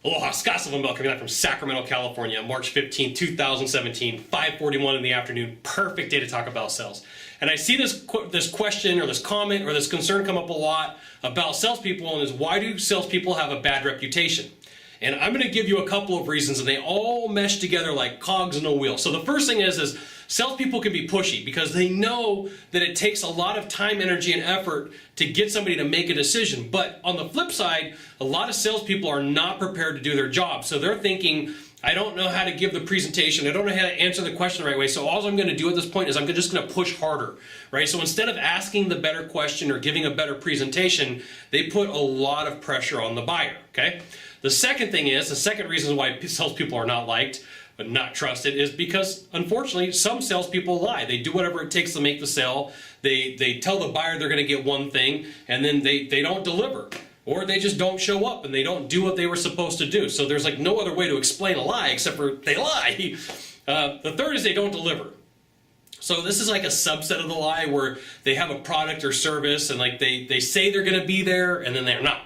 Aloha, Sylvan Bell coming out from Sacramento, California, March 15, 2017, 5:41 in the afternoon. Perfect day to talk about sales. And I see this question or this comment or this concern come up a lot about salespeople, and is why do salespeople have a bad reputation? And I'm going to give you a couple of reasons, and they all mesh together like cogs in a wheel. So the first thing is salespeople can be pushy because they know that it takes a lot of time, energy, and effort to get somebody to make a decision. But on the flip side, a lot of salespeople are not prepared to do their job. So they're thinking, I don't know how to give the presentation. I don't know how to answer the question the right way. So all I'm going to do at this point is I'm just going to push harder, right? So instead of asking the better question or giving a better presentation, they put a lot of pressure on the buyer, okay? The second reason why salespeople are not liked but not trusted is because, unfortunately, some salespeople lie. They do whatever it takes to make the sale. They tell the buyer they're going to get one thing, and then they don't deliver. Or they just don't show up and they don't do what they were supposed to do. So there's like no other way to explain a lie except for they lie. The third is they don't deliver. So this is like a subset of the lie where they have a product or service and like they say they're going to be there and then they're not.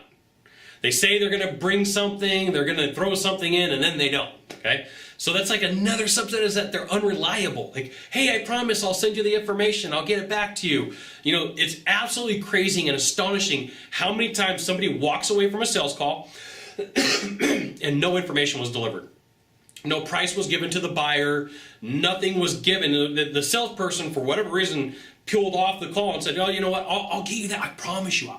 They say they're going to bring something, they're going to throw something in, and then they don't, okay? So that's like another subset, is that they're unreliable. Like, hey, I promise I'll send you the information, I'll get it back to you. You know, it's absolutely crazy and astonishing how many times somebody walks away from a sales call and no information was delivered. No price was given to the buyer, nothing was given. The salesperson, for whatever reason, peeled off the call and said, oh, you know what, I'll give you that, I promise you,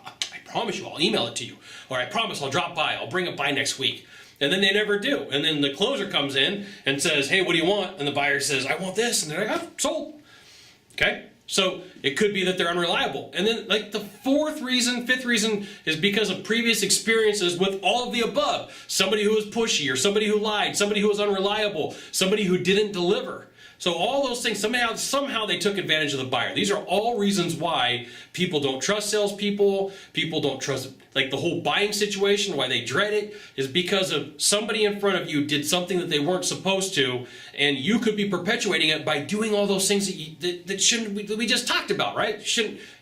I'll email it to you. Or I promise I'll drop by, I'll bring it by next week. And then they never do. And then the closer comes in and says, hey, what do you want? And the buyer says, I want this. And they're like, oh, sold. Okay? So it could be that they're unreliable. And then like the fifth reason is because of previous experiences with all of the above. Somebody who was pushy, or somebody who lied, somebody who was unreliable, somebody who didn't deliver. So all those things, somehow they took advantage of the buyer. These are all reasons why people don't trust salespeople, people don't trust, like the whole buying situation, why they dread it, is because of somebody in front of you did something that they weren't supposed to, and you could be perpetuating it by doing all those things that we just talked about, right?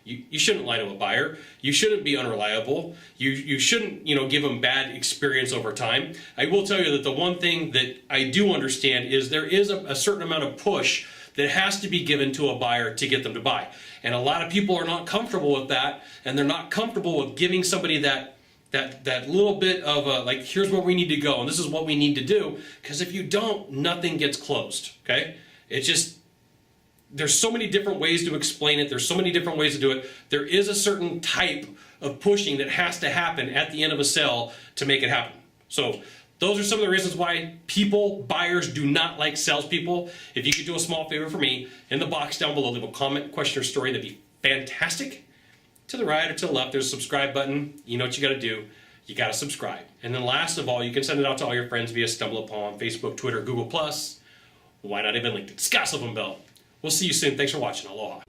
You shouldn't lie to a buyer. You shouldn't be unreliable. You shouldn't, give them bad experience over time. I will tell you that the one thing that I do understand is there is a certain amount of push that has to be given to a buyer to get them to buy. And a lot of people are not comfortable with that, and they're not comfortable with giving somebody that little bit of like, here's where we need to go, and this is what we need to do, because if you don't, nothing gets closed, okay? It's just, there's so many different ways to explain it. There's so many different ways to do it. There is a certain type of pushing that has to happen at the end of a sale to make it happen. So those are some of the reasons why buyers do not like salespeople. If you could do a small favor for me, in the box down below, leave a comment, question, or story. That'd be fantastic. To the right or to the left, there's a subscribe button. You know what you got to do. You got to subscribe. And then last of all, you can send it out to all your friends via StumbleUpon, Facebook, Twitter, Google+. Why not even LinkedIn? Sylvan Bell. We'll see you soon. Thanks for watching. Aloha.